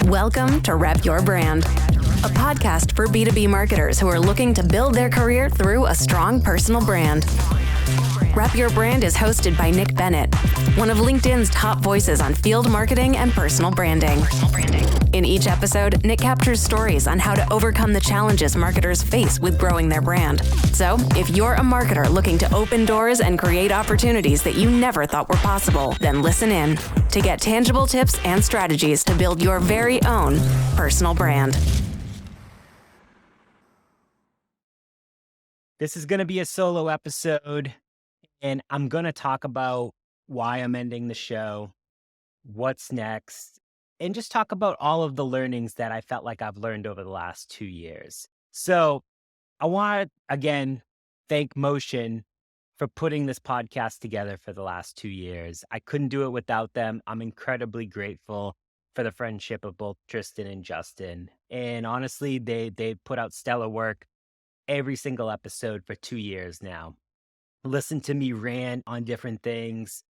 Welcome to Rep Your Brand, a podcast for B2B marketers who are looking to build their career through a strong personal brand. Rep Your Brand is hosted by Nick Bennett, one of LinkedIn's top voices on field marketing and personal branding. In each episode, Nick captures stories on how to overcome the challenges marketers face with growing their brand. So, if you're a marketer looking to open doors and create opportunities that you never thought were possible, then listen in to get tangible tips and strategies to build your very own personal brand. This is going to be a solo episode, and I'm going to talk about why I'm ending the show, what's next, and just talk about all of the learnings that I felt like I've learned over the last 2 years. So I want to, again, thank Motion for putting this podcast together for the last 2 years. I couldn't do it without them. I'm incredibly grateful for the friendship of both Tristan and Justin. And honestly, they put out stellar work every single episode for 2 years now. Listen to me rant on different things,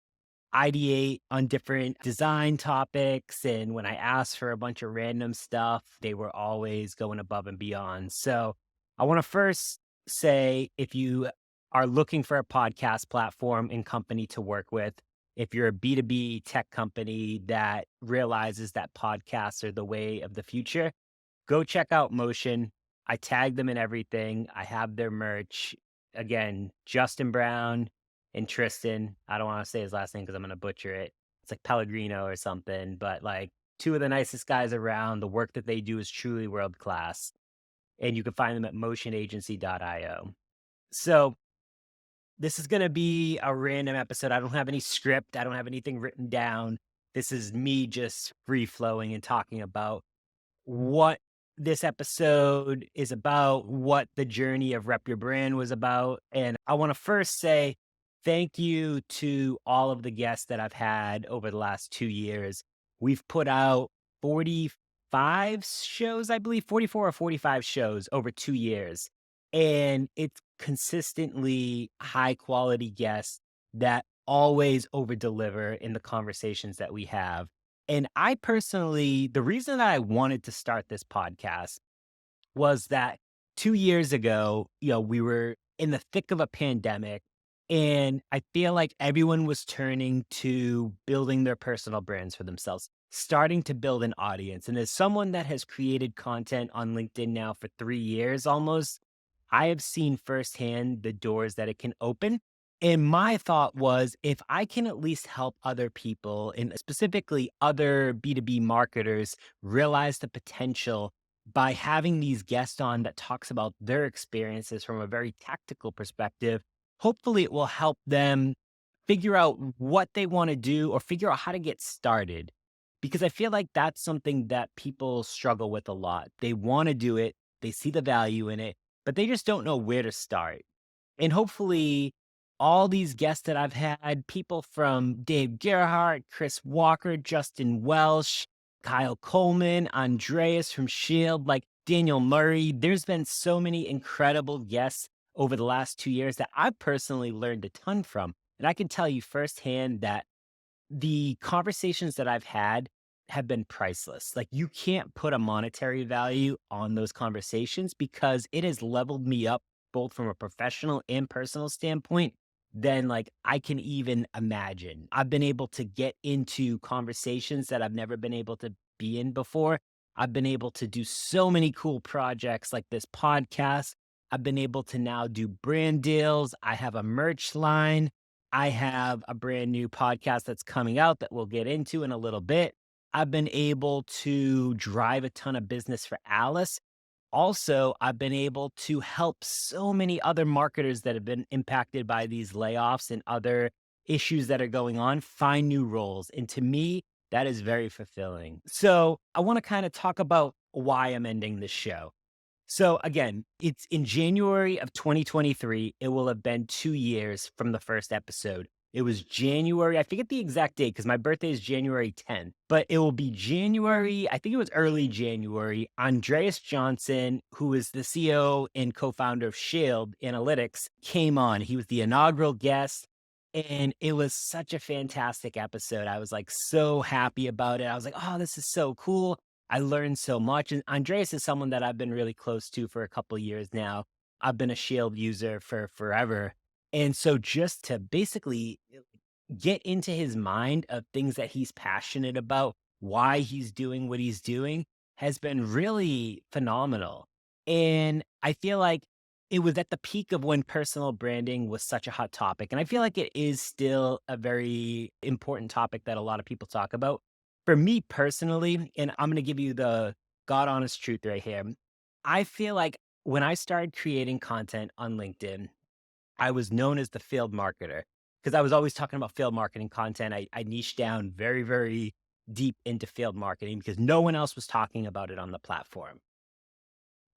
ideate on different design topics. And when I asked for a bunch of random stuff, they were always going above and beyond. So I want to first say, if you are looking for a podcast platform and company to work with, if you're a B2B tech company that realizes that podcasts are the way of the future, go check out Motion. I tag them in everything. I have their merch. Again, Justin Brown and Tristan. I don't want to say his last name because I'm going to butcher it. It's like Pellegrino or something, but like two of the nicest guys around. The work that they do is truly world class. And you can find them at motionagency.io. So this is going to be a random episode. I don't have any script. I don't have anything written down. This is me just free flowing and talking about what this episode is about, what the journey of Rep Your Brand was about. And I want to first say thank you to all of the guests that I've had over the last 2 years. We've put out 45 shows, I believe, 44 or 45 shows over 2 years. And it's consistently high quality guests that always over deliver in the conversations that we have. And I personally, the reason that I wanted to start this podcast was that 2 years ago, we were in the thick of a pandemic, and I feel like everyone was turning to building their personal brands for themselves, starting to build an audience. And as someone that has created content on LinkedIn now for 3 years almost, I have seen firsthand the doors that it can open. And my thought was, if I can at least help other people, and specifically other B2B marketers, realize the potential by having these guests on that talks about their experiences from a very tactical perspective, hopefully it will help them figure out what they want to do or figure out how to get started. Because I feel like that's something that people struggle with a lot. They want to do it, they see the value in it, but they just don't know where to start. And hopefully all these guests that I've had, people from Dave Gerhardt, Chris Walker, Justin Welsh, Kyle Coleman, Andreas from Shield, like Daniel Murray. There's been so many incredible guests over the last 2 years that I've personally learned a ton from. And I can tell you firsthand that the conversations that I've had have been priceless. Like, you can't put a monetary value on those conversations because it has leveled me up both from a professional and personal standpoint than like I can even imagine. I've been able to get into conversations that I've never been able to be in before. I've been able to do so many cool projects like this podcast. I've been able to now do brand deals. I have a merch line. I have a brand new podcast that's coming out that we'll get into in a little bit. I've been able to drive a ton of business for Alice. Also, I've been able to help so many other marketers that have been impacted by these layoffs and other issues that are going on find new roles. And to me, that is very fulfilling. So I want to kind of talk about why I'm ending this show. So again, it's in January of 2023. It will have been 2 years from the first episode. It was January, I forget the exact date because my birthday is January 10th, but it will be January, I think it was early January. Andreas Johnson, who is the CEO and co-founder of Shield Analytics, came on. He was the inaugural guest, and it was such a fantastic episode. I was like so happy about it. I was like, oh, this is so cool. I learned so much. And Andreas is someone that I've been really close to for a couple years now. I've been a Shield user for forever. And so just to basically get into his mind of things that he's passionate about, why he's doing what he's doing has been really phenomenal. And I feel like it was at the peak of when personal branding was such a hot topic. And I feel like it is still a very important topic that a lot of people talk about. For me personally, and I'm going to give you the God honest truth right here, I feel like when I started creating content on LinkedIn, I was known as the field marketer because I was always talking about field marketing content. I niched down very, very deep into field marketing because no one else was talking about it on the platform.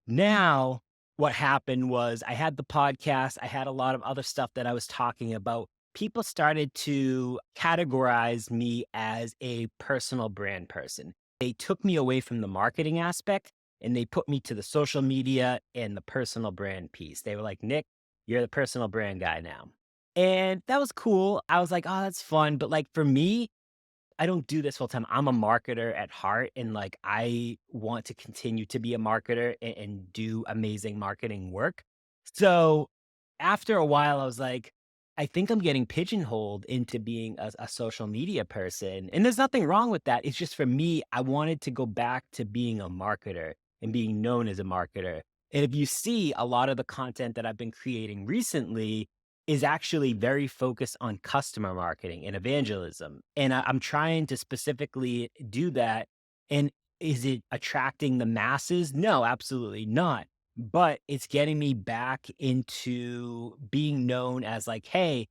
Now, what happened was I had the podcast, I had a lot of other stuff that I was talking about. People started to categorize me as a personal brand person. They took me away from the marketing aspect and they put me to the social media and the personal brand piece. They were like, Nick, you're the personal brand guy now. And that was cool. I was like, oh, that's fun. But like for me, I don't do this full time. I'm a marketer at heart, and like I want to continue to be a marketer and do amazing marketing work. So after a while, I was like, I think I'm getting pigeonholed into being a social media person. And there's nothing wrong with that. It's just for me, I wanted to go back to being a marketer and being known as a marketer. And if you see a lot of the content that I've been creating recently, is actually very focused on customer marketing and evangelism. And I'm trying to specifically do that. And is it attracting the masses? No, absolutely not. But it's getting me back into being known as like, hey,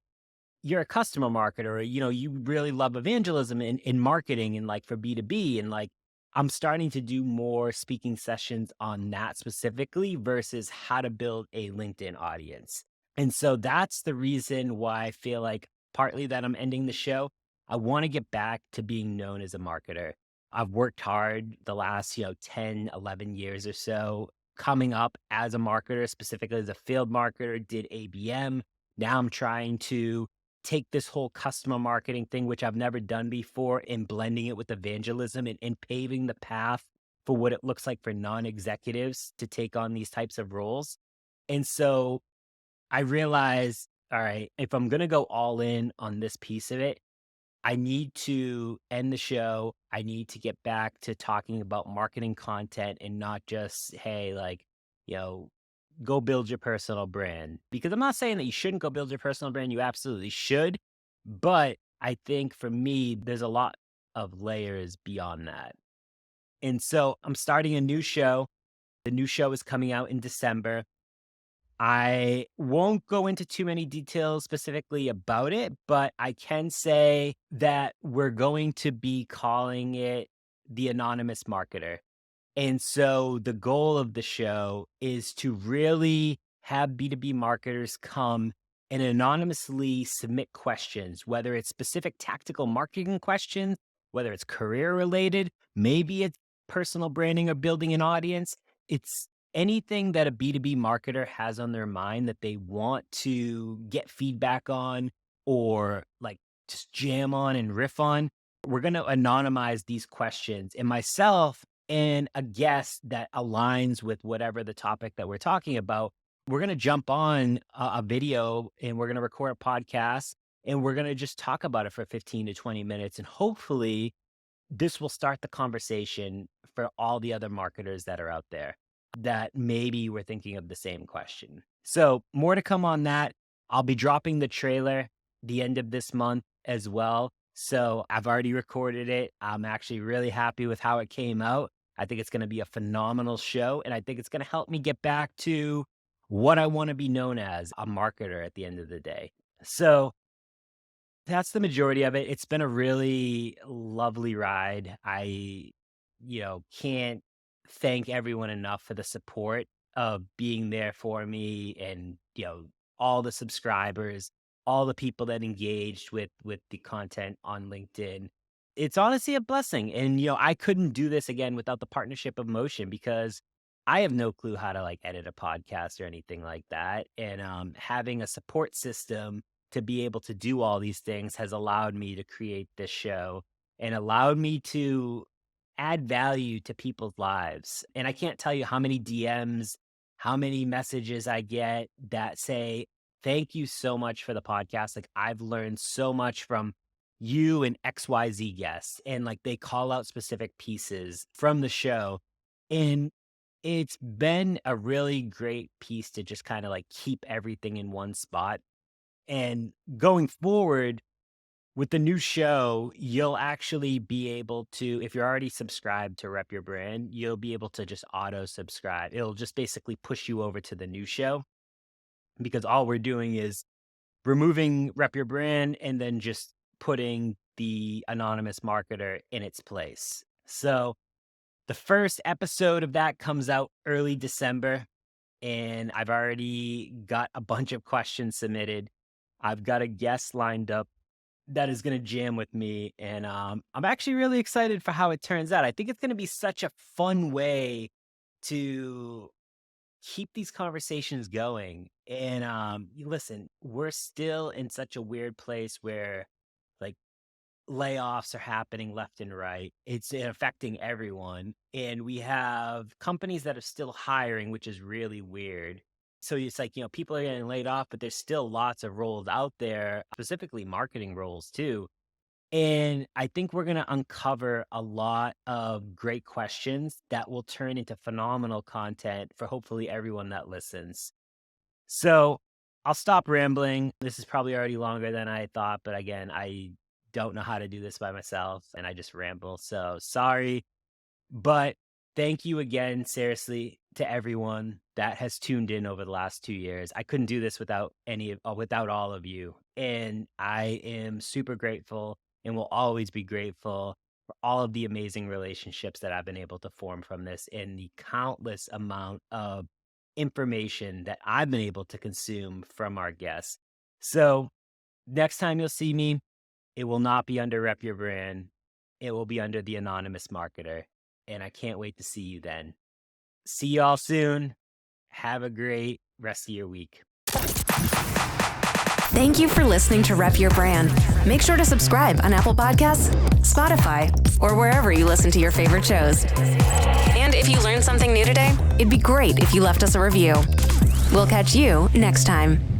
you're a customer marketer, or, you really love evangelism in marketing and like for B2B. And like, I'm starting to do more speaking sessions on that specifically versus how to build a LinkedIn audience. And so that's the reason why I feel like partly that I'm ending the show. I want to get back to being known as a marketer. I've worked hard the last, 10, 11 years or so coming up as a marketer, specifically as a field marketer, did ABM. Now I'm trying to take this whole customer marketing thing, which I've never done before, and blending it with evangelism and paving the path for what it looks like for non-executives to take on these types of roles. And so I realized, all right, if I'm going to go all in on this piece of it, I need to end the show. I need to get back to talking about marketing content and not just, hey, like, you know, go build your personal brand. Because I'm not saying that you shouldn't go build your personal brand. You absolutely should. But I think for me, there's a lot of layers beyond that. And so I'm starting a new show. The new show is coming out in December. I won't go into too many details specifically about it, but I can say that we're going to be calling it The Anonymous Marketer. And so the goal of the show is to really have B2B marketers come and anonymously submit questions, whether it's specific tactical marketing questions, whether it's career related, maybe it's personal branding or building an audience. It's anything that a B2B marketer has on their mind that they want to get feedback on or like just jam on and riff on. We're going to anonymize these questions. And myself and a guest that aligns with whatever the topic that we're talking about, we're going to jump on a video and we're going to record a podcast and we're going to just talk about it for 15 to 20 minutes. And hopefully this will start the conversation for all the other marketers that are out there that maybe were thinking of the same question. So more to come on that. I'll be dropping the trailer the end of this month as well. So I've already recorded it. I'm actually really happy with how it came out. I think it's going to be a phenomenal show. And I think it's going to help me get back to what I want to be known as, a marketer at the end of the day. So that's the majority of it. It's been a really lovely ride. I, can't thank everyone enough for the support of being there for me and, all the subscribers, all the people that engaged with the content on LinkedIn. It's honestly a blessing. And, I couldn't do this again without the partnership of Motion because I have no clue how to like edit a podcast or anything like that. And having a support system to be able to do all these things has allowed me to create this show and allowed me to add value to people's lives. And I can't tell you how many DMs, how many messages I get that say, thank you so much for the podcast. Like, I've learned so much from you and XYZ guests. And like, they call out specific pieces from the show. And it's been a really great piece to just kind of like keep everything in one spot. And going forward, with the new show, you'll actually be able to, if you're already subscribed to Rep Your Brand, you'll be able to just auto subscribe. It'll just basically push you over to the new show because all we're doing is removing Rep Your Brand and then just putting the anonymous marketer in its place. So the first episode of that comes out early December, and I've already got a bunch of questions submitted. I've got a guest lined up that is going to jam with me. And I'm actually really excited for how it turns out. I think it's going to be such a fun way to keep these conversations going. And listen, we're still in such a weird place where like layoffs are happening left and right. It's affecting everyone. And we have companies that are still hiring, which is really weird. So it's like, people are getting laid off, but there's still lots of roles out there, specifically marketing roles too. And I think we're going to uncover a lot of great questions that will turn into phenomenal content for hopefully everyone that listens. So I'll stop rambling. This is probably already longer than I thought, but again, I don't know how to do this by myself and I just ramble. So sorry. But thank you again, seriously, to everyone that has tuned in over the last 2 years. I couldn't do this without without all of you. And I am super grateful and will always be grateful for all of the amazing relationships that I've been able to form from this and the countless amount of information that I've been able to consume from our guests. So next time you'll see me, it will not be under Rep Your Brand. It will be under the anonymous marketer. And I can't wait to see you then. See y'all soon. Have a great rest of your week. Thank you for listening to Rep Your Brand. Make sure to subscribe on Apple Podcasts, Spotify, or wherever you listen to your favorite shows. And if you learned something new today, it'd be great if you left us a review. We'll catch you next time.